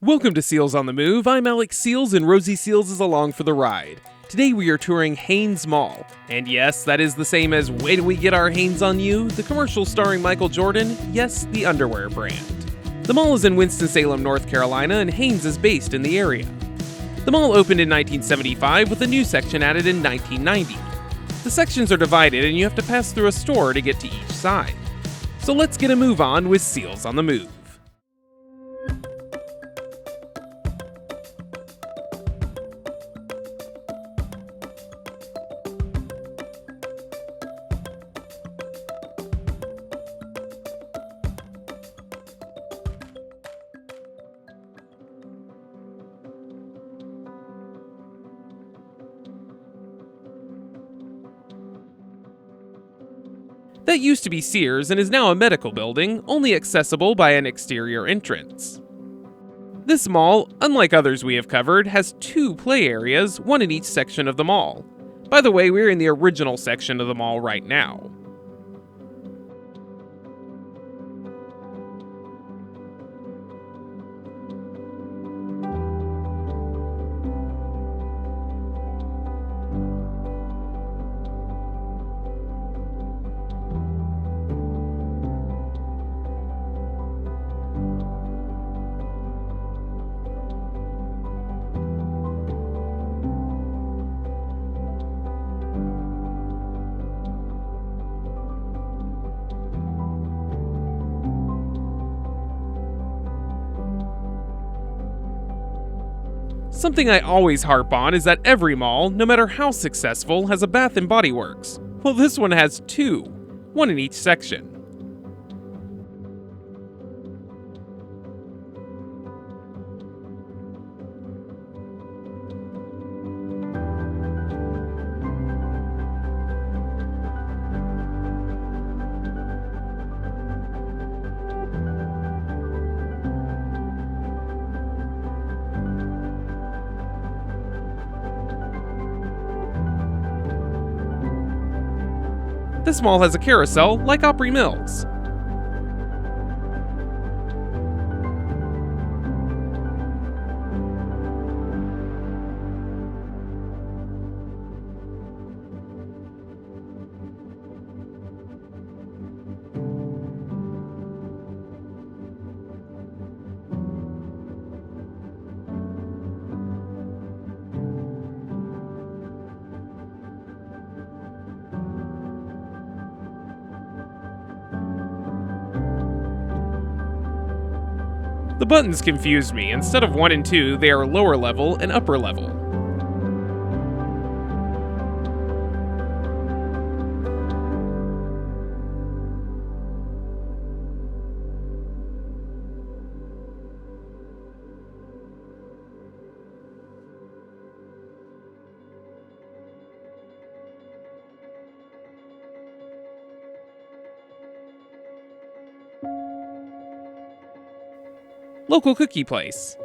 Welcome to Seals on the Move. I'm Alex Seals and Rosie Seals is along for the ride. Today we are touring Hanes Mall. And yes, that is the same as Wait Till We Get Our Hanes on You, the commercial starring Michael Jordan, yes, the underwear brand. The mall is in Winston-Salem, North Carolina, and Hanes is based in the area. The mall opened in 1975 with a new section added in 1990. The sections are divided and you have to pass through a store to get to each side. So let's get a move on with Seals on the Move. That used to be Sears and is now a medical building, only accessible by an exterior entrance. This mall, unlike others we have covered, has two play areas, one in each section of the mall. By the way, we're in the original section of the mall right now. Something I always harp on is that every mall, no matter how successful, has a Bath & Body Works. Well, this one has two, one in each section. This mall has a carousel like Opry Mills. The buttons confused me. Instead of 1 and 2, they are lower level and upper level. Local cookie place.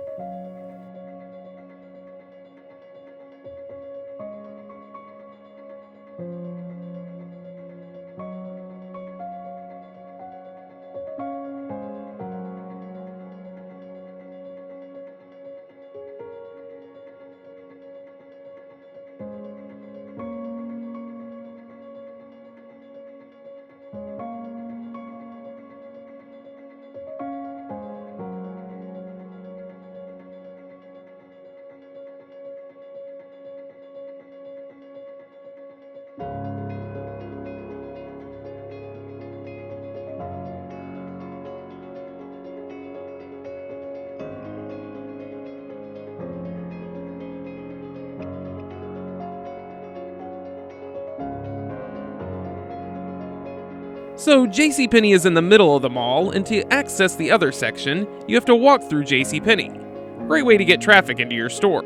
So JCPenney is in the middle of the mall, and to access the other section, you have to walk through JCPenney. Great way to get traffic into your store.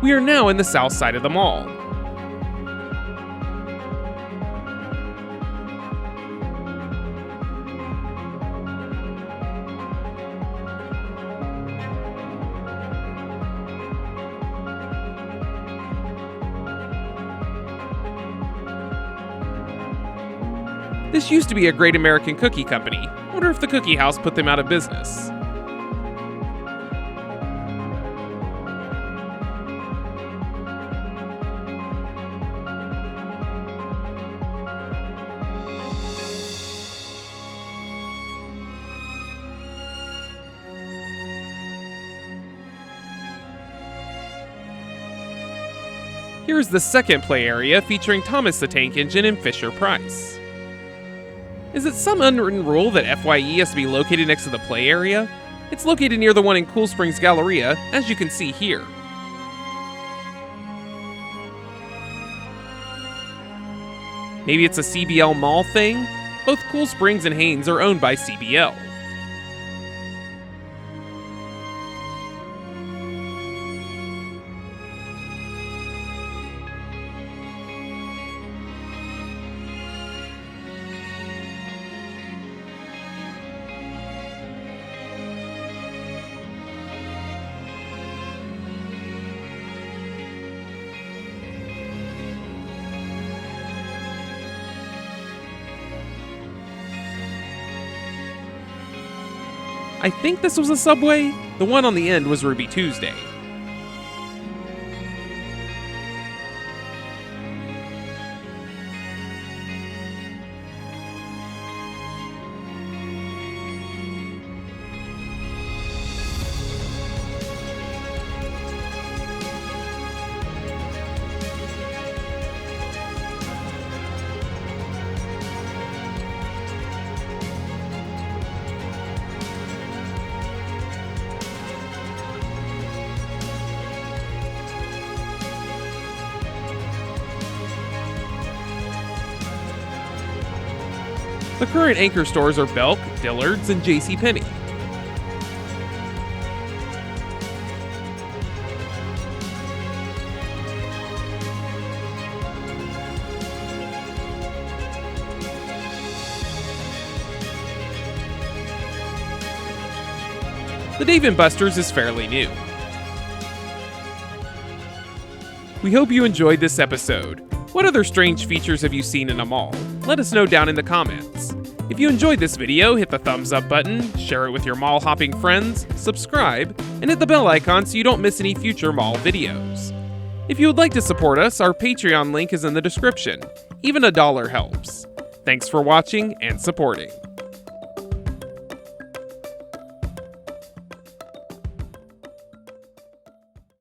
We are now in the south side of the mall. This used to be a great American cookie company. Wonder if the cookie house put them out of business. Here is the second play area featuring Thomas the Tank Engine and Fisher-Price. Is it some unwritten rule that FYE has to be located next to the play area? It's located near the one in Cool Springs Galleria, as you can see here. Maybe it's a CBL mall thing? Both Cool Springs and Haines are owned by CBL. I think this was a Subway. The one on the end was Ruby Tuesday. The current anchor stores are Belk, Dillard's, and JCPenney. The Dave & Buster's is fairly new. We hope you enjoyed this episode. What other strange features have you seen in a mall? Let us know down in the comments. If you enjoyed this video, hit the thumbs up button, share it with your mall hopping friends, subscribe, and hit the bell icon so you don't miss any future mall videos. If you would like to support us, our Patreon link is in the description. Even $1 helps. Thanks for watching and supporting.